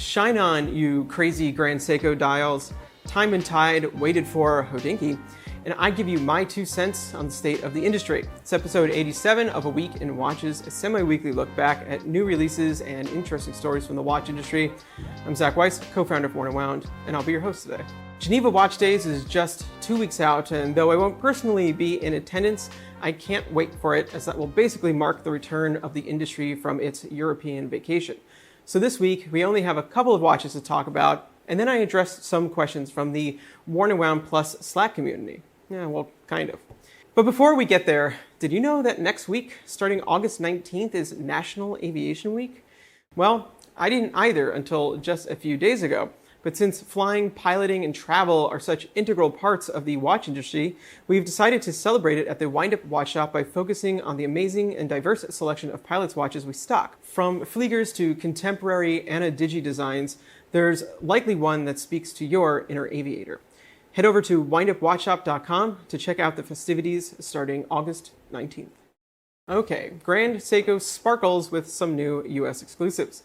Shine on, you crazy Grand Seiko dials. Time and tide waited for Hodinkee, and I give you my 2 cents on the state of the industry. It's episode 87 of A Week in Watches, a semi-weekly look back at new releases and interesting stories from the watch industry. I'm Zach Weiss, co-founder of Worn & Wound, and I'll be your host today. Geneva Watch Days is just 2 weeks out, and though I won't personally be in attendance, I can't wait for it, as that will basically mark the return of the industry from its European vacation. So this week, we only have a couple of watches to talk about, and then I address some questions from the Worn & Wound Plus Slack community. Yeah, well, kind of. But before we get there, did you know that next week, starting August 19th, is National Aviation Week? Well, I didn't either until just a few days ago. But since flying, piloting, and travel are such integral parts of the watch industry, we've decided to celebrate it at the Wind-Up Watch Shop by focusing on the amazing and diverse selection of pilots' watches we stock. From Fliegers to contemporary Anna Digi designs, there's likely one that speaks to your inner aviator. Head over to windupwatchshop.com to check out the festivities starting August 19th. Okay, Grand Seiko sparkles with some new US exclusives.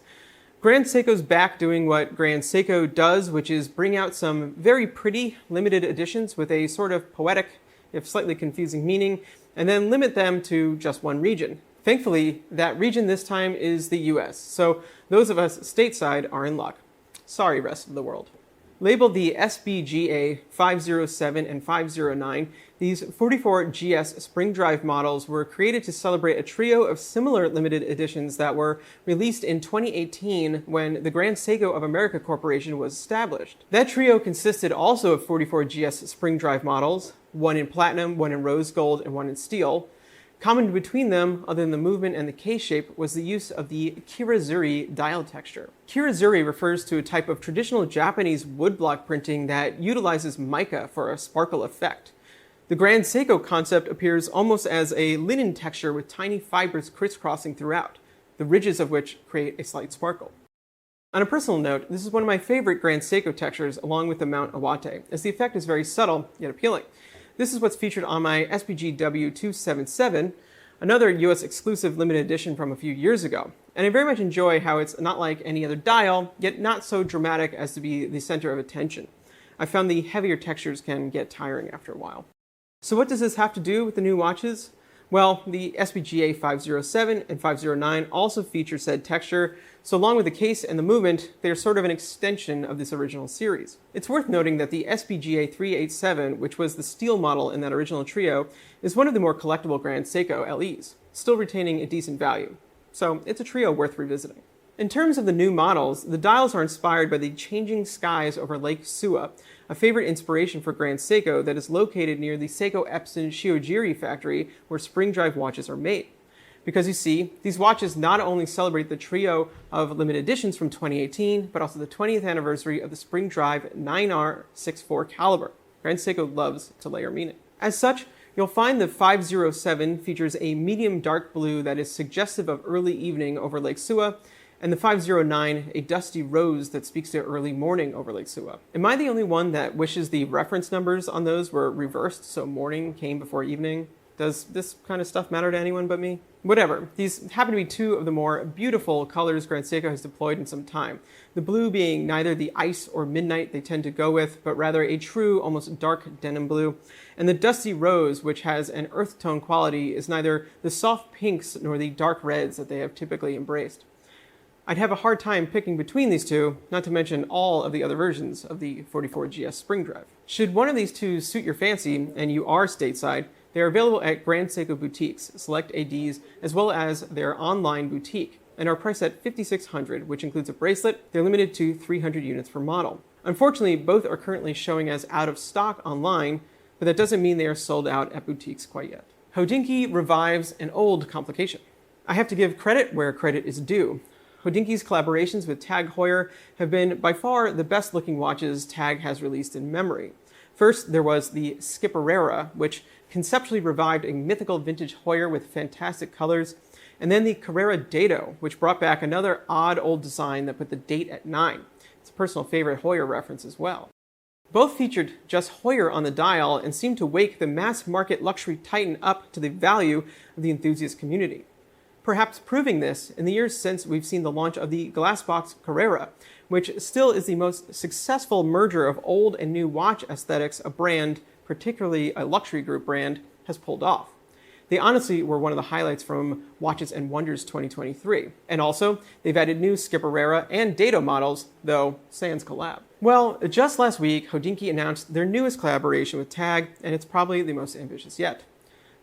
Grand Seiko's back doing what Grand Seiko does, which is bring out some very pretty limited editions with a sort of poetic, if slightly confusing meaning, and then limit them to just one region. Thankfully, that region this time is the US, so those of us stateside are in luck. Sorry, rest of the world. Labeled the SBGA 507 and 509, these 44GS spring drive models were created to celebrate a trio of similar limited editions that were released in 2018 when the Grand Seiko of America Corporation was established. That trio consisted also of 44GS spring drive models, one in platinum, one in rose gold, and one in steel. Common between them, other than the movement and the K-shape, was the use of the Kirazuri dial texture. Kirazuri refers to a type of traditional Japanese woodblock printing that utilizes mica for a sparkle effect. The Grand Seiko concept appears almost as a linen texture with tiny fibers crisscrossing throughout, the ridges of which create a slight sparkle. On a personal note, this is one of my favorite Grand Seiko textures along with the Mount Iwate, as the effect is very subtle yet appealing. This is what's featured on my SPG W277, another US exclusive limited edition from a few years ago. And I very much enjoy how it's not like any other dial, yet not so dramatic as to be the center of attention. I found the heavier textures can get tiring after a while. So what does this have to do with the new watches? Well, the SPGA 507 and 509 also feature said texture, so along with the case and the movement, they are sort of an extension of this original series. It's worth noting that the SPGA 387, which was the steel model in that original trio, is one of the more collectible Grand Seiko LEs, still retaining a decent value. So it's a trio worth revisiting. In terms of the new models, the dials are inspired by the changing skies over Lake Suwa, a favorite inspiration for Grand Seiko that is located near the Seiko Epson Shiojiri factory where spring drive watches are made. Because you see, these watches not only celebrate the trio of limited editions from 2018, but also the 20th anniversary of the spring drive 9R64 caliber. Grand Seiko loves to layer meaning. As such, you'll find the 507 features a medium dark blue that is suggestive of early evening over Lake Suwa, and the 509 a dusty rose that speaks to early morning over Lake Suwa. Am I the only one that wishes the reference numbers on those were reversed so morning came before evening? Does this kind of stuff matter to anyone but me? Whatever, these happen to be two of the more beautiful colors Grand Seiko has deployed in some time. The blue being neither the ice or midnight they tend to go with, but rather a true, almost dark denim blue. And the dusty rose, which has an earth tone quality, is neither the soft pinks nor the dark reds that they have typically embraced. I'd have a hard time picking between these two, not to mention all of the other versions of the 44GS spring drive. Should one of these two suit your fancy, and you are stateside, they are available at Grand Seiko boutiques, select ADs, as well as their online boutique, and are priced at $5,600, which includes a bracelet. They're limited to 300 units per model. Unfortunately, both are currently showing as out of stock online, but that doesn't mean they are sold out at boutiques quite yet. Hodinkee revives an old complication. I have to give credit where credit is due. Hodinkee's collaborations with TAG Heuer have been by far the best looking watches TAG has released in memory. First, there was the Skipperera, which conceptually revived a mythical vintage Heuer with fantastic colors, and then the Carrera Dado, which brought back another odd old design that put the date at 9. It's a personal favorite Heuer reference as well. Both featured just Heuer on the dial and seemed to wake the mass market luxury titan up to the value of the enthusiast community. Perhaps proving this, in the years since we've seen the launch of the Glassbox Carrera, which still is the most successful merger of old and new watch aesthetics a brand, particularly a luxury group brand, has pulled off. They honestly were one of the highlights from Watches and Wonders 2023. And also, they've added new Skipperera and Dado models, though sans collab. Well, just last week, Hodinkee announced their newest collaboration with TAG, and it's probably the most ambitious yet.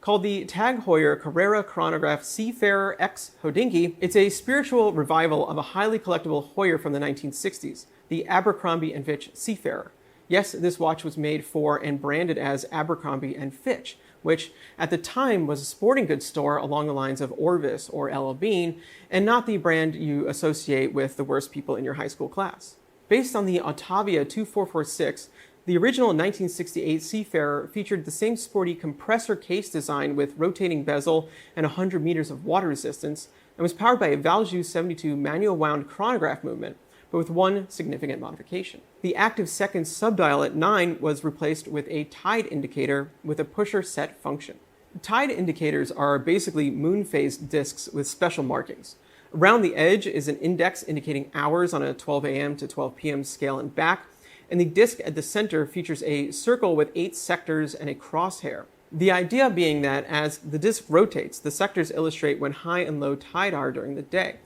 Called the TAG Heuer Carrera Chronograph Seafarer X Hodinkee, it's a spiritual revival of a highly collectible Heuer from the 1960s, the Abercrombie & Fitch Seafarer. Yes, this watch was made for and branded as Abercrombie & Fitch, which at the time was a sporting goods store along the lines of Orvis or L.L. Bean, and not the brand you associate with the worst people in your high school class. Based on the Ottavia 2446, the original 1968 Seafarer featured the same sporty compressor case design with rotating bezel and 100 meters of water resistance, and was powered by a Valjoux 72 manual wound chronograph movement, but with one significant modification. The active seconds subdial at 9 was replaced with a tide indicator with a pusher set function. Tide indicators are basically moon phase discs with special markings. Around the edge is an index indicating hours on a 12 a.m. to 12 p.m. scale and back, and the disc at the center features a circle with 8 sectors and a crosshair. The idea being that as the disc rotates, the sectors illustrate when high and low tide are during the day.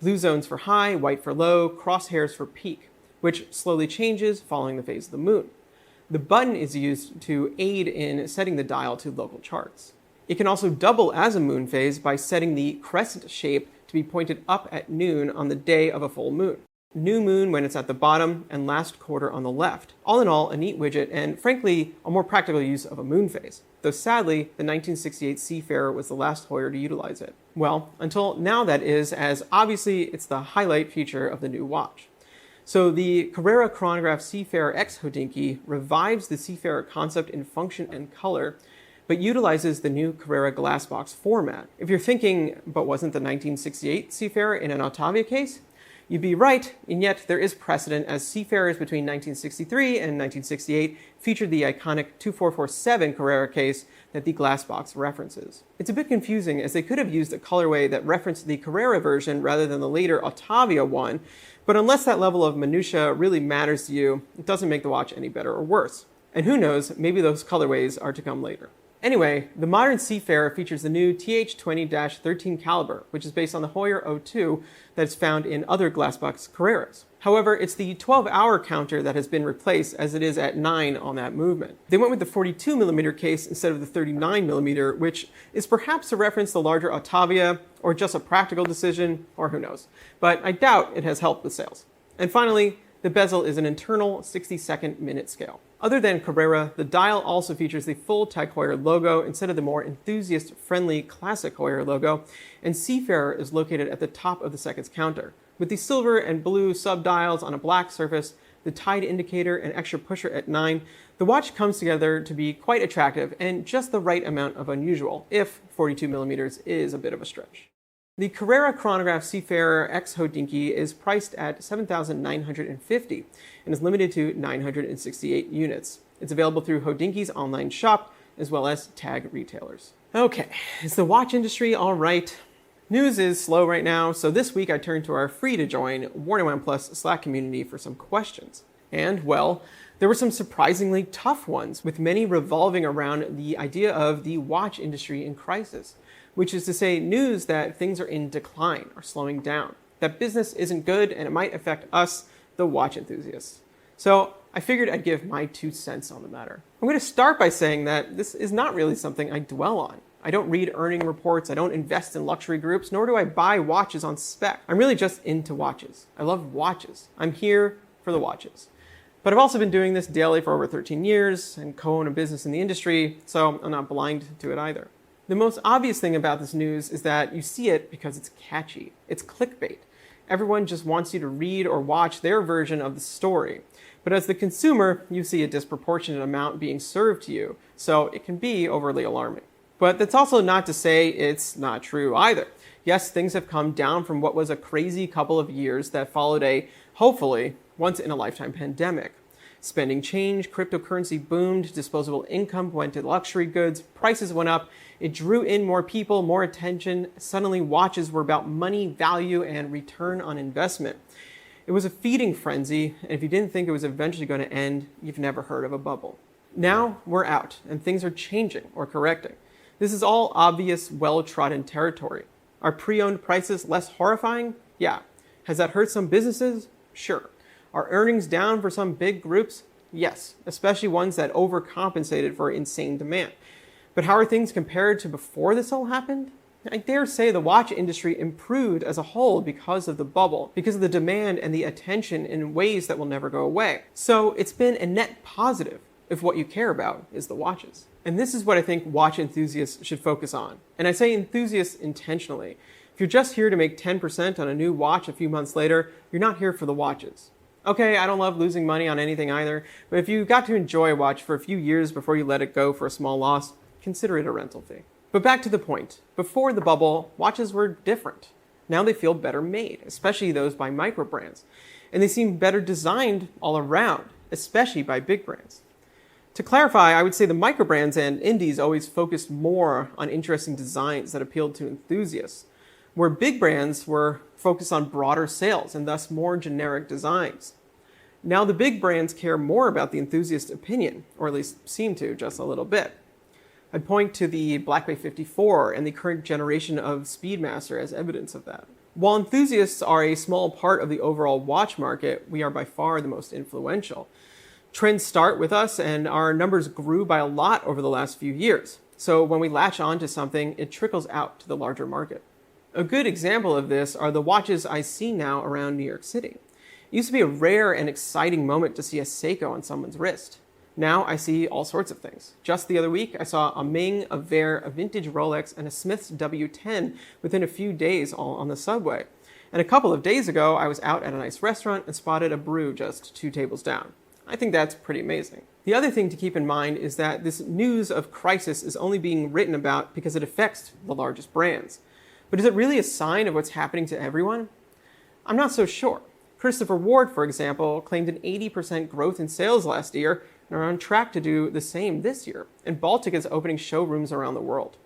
Blue zones for high, white for low, crosshairs for peak, which slowly changes following the phase of the moon. The button is used to aid in setting the dial to local charts. It can also double as a moon phase by setting the crescent shape to be pointed up at noon on the day of a full moon. New moon when it's at the bottom, and last quarter on the left. All in all, a neat widget and, frankly, a more practical use of a moon phase. Though sadly, the 1968 Seafarer was the last Heuer to utilize it. Well, until now that is, as obviously it's the highlight feature of the new watch. So the Carrera Chronograph Seafarer X Hodinkee revives the Seafarer concept in function and color, but utilizes the new Carrera glassbox format. If you're thinking, but wasn't the 1968 Seafarer in an Ottavia case? You'd be right, and yet there is precedent, as Seafarers between 1963 and 1968 featured the iconic 2447 Carrera case that the glassbox references. It's a bit confusing, as they could have used a colorway that referenced the Carrera version rather than the later Ottavia one, but unless that level of minutia really matters to you, it doesn't make the watch any better or worse. And who knows, maybe those colorways are to come later. Anyway, the modern Seafarer features the new TH20-13 caliber, which is based on the Heuer 02 that is found in other glassbox Carreras. However, it's the 12-hour counter that has been replaced, as it is at 9 on that movement. They went with the 42mm case instead of the 39mm, which is perhaps a reference to the larger Ottavia, or just a practical decision, or who knows. But I doubt it has helped with sales. And finally, the bezel is an internal 60-second minute scale. Other than Carrera, the dial also features the full TAG Heuer logo instead of the more enthusiast-friendly classic Heuer logo, and Seafarer is located at the top of the seconds counter. With the silver and blue subdials on a black surface, the tide indicator and extra pusher at 9, the watch comes together to be quite attractive and just the right amount of unusual, if 42mm is a bit of a stretch. The Carrera Chronograph Seafarer X Hodinkee is priced at $7,950 and is limited to 968 units. It's available through Hodinkee's online shop as well as TAG retailers. Okay, is the watch industry all right? News is slow right now, so this week I turned to our free-to-join Warning One Plus Slack community for some questions. And, well, there were some surprisingly tough ones, with many revolving around the idea of the watch industry in crisis, which is to say news that things are in decline or slowing down, that business isn't good and it might affect us, the watch enthusiasts. So I figured I'd give my 2 cents on the matter. I'm going to start by saying that this is not really something I dwell on. I don't read earning reports, I don't invest in luxury groups, nor do I buy watches on spec. I'm really just into watches. I love watches. I'm here for the watches. But I've also been doing this daily for over 13 years and co-own a business in the industry, so I'm not blind to it either. The most obvious thing about this news is that you see it because it's catchy. It's clickbait. Everyone just wants you to read or watch their version of the story. But as the consumer, you see a disproportionate amount being served to you, so it can be overly alarming. But that's also not to say it's not true either. Yes, things have come down from what was a crazy couple of years that followed a, hopefully, once-in-a-lifetime pandemic. Spending changed, cryptocurrency boomed, disposable income went to luxury goods, prices went up, it drew in more people, more attention. Suddenly watches were about money, value, and return on investment. It was a feeding frenzy, and if you didn't think it was eventually going to end, you've never heard of a bubble. Now we're out, and things are changing or correcting. This is all obvious, well-trodden territory. Are pre-owned prices less horrifying? Yeah. Has that hurt some businesses? Sure. Are earnings down for some big groups? Yes, especially ones that overcompensated for insane demand. But how are things compared to before this all happened? I dare say the watch industry improved as a whole because of the bubble, because of the demand and the attention in ways that will never go away. So it's been a net positive if what you care about is the watches. And this is what I think watch enthusiasts should focus on. And I say enthusiasts intentionally. If you're just here to make 10% on a new watch a few months later, you're not here for the watches. Okay, I don't love losing money on anything either, but if you got to enjoy a watch for a few years before you let it go for a small loss, consider it a rental fee. But back to the point. Before the bubble, watches were different. Now they feel better made, especially those by micro brands. And they seem better designed all around, especially by big brands. To clarify, I would say the micro brands and indies always focused more on interesting designs that appealed to enthusiasts, where big brands were focused on broader sales and thus more generic designs. Now the big brands care more about the enthusiast opinion, or at least seem to just a little bit. I'd point to the Black Bay 54 and the current generation of Speedmaster as evidence of that. While enthusiasts are a small part of the overall watch market, we are by far the most influential. Trends start with us, and our numbers grew by a lot over the last few years. So when we latch on to something, it trickles out to the larger market. A good example of this are the watches I see now around New York City. It used to be a rare and exciting moment to see a Seiko on someone's wrist. Now I see all sorts of things. Just the other week, I saw a Ming, a Vair, a vintage Rolex, and a Smith's W10 within a few days all on the subway. And a couple of days ago, I was out at a nice restaurant and spotted a Brew just 2 tables down. I think that's pretty amazing. The other thing to keep in mind is that this news of crisis is only being written about because it affects the largest brands. But is it really a sign of what's happening to everyone? I'm not so sure. Christopher Ward, for example, claimed an 80% growth in sales last year and are on track to do the same this year. And Baltic is opening showrooms around the world.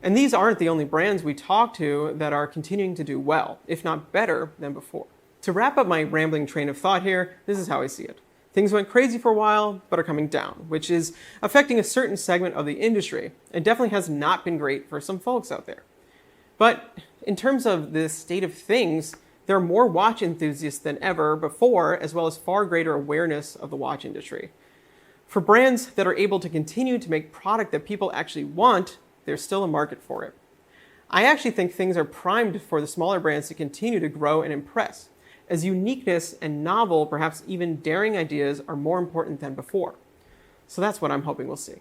And these aren't the only brands we talk to that are continuing to do well, if not better than before. To wrap up my rambling train of thought here, this is how I see it. Things went crazy for a while, but are coming down, which is affecting a certain segment of the industry, and definitely has not been great for some folks out there. But in terms of the state of things, there are more watch enthusiasts than ever before, as well as far greater awareness of the watch industry. For brands that are able to continue to make product that people actually want, there's still a market for it. I actually think things are primed for the smaller brands to continue to grow and impress, as uniqueness and novel, perhaps even daring ideas are more important than before. So that's what I'm hoping we'll see.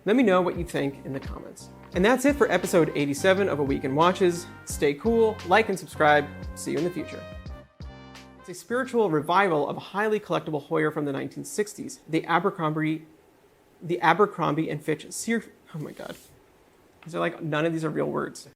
Let me know what you think in the comments. And that's it for episode 87 of A Week in Watches. Stay cool, like and subscribe. See you in the future. It's a spiritual revival of a highly collectible Heuer from the 1960s, the Abercrombie and Fitch oh my God. Is there like none of these are real words?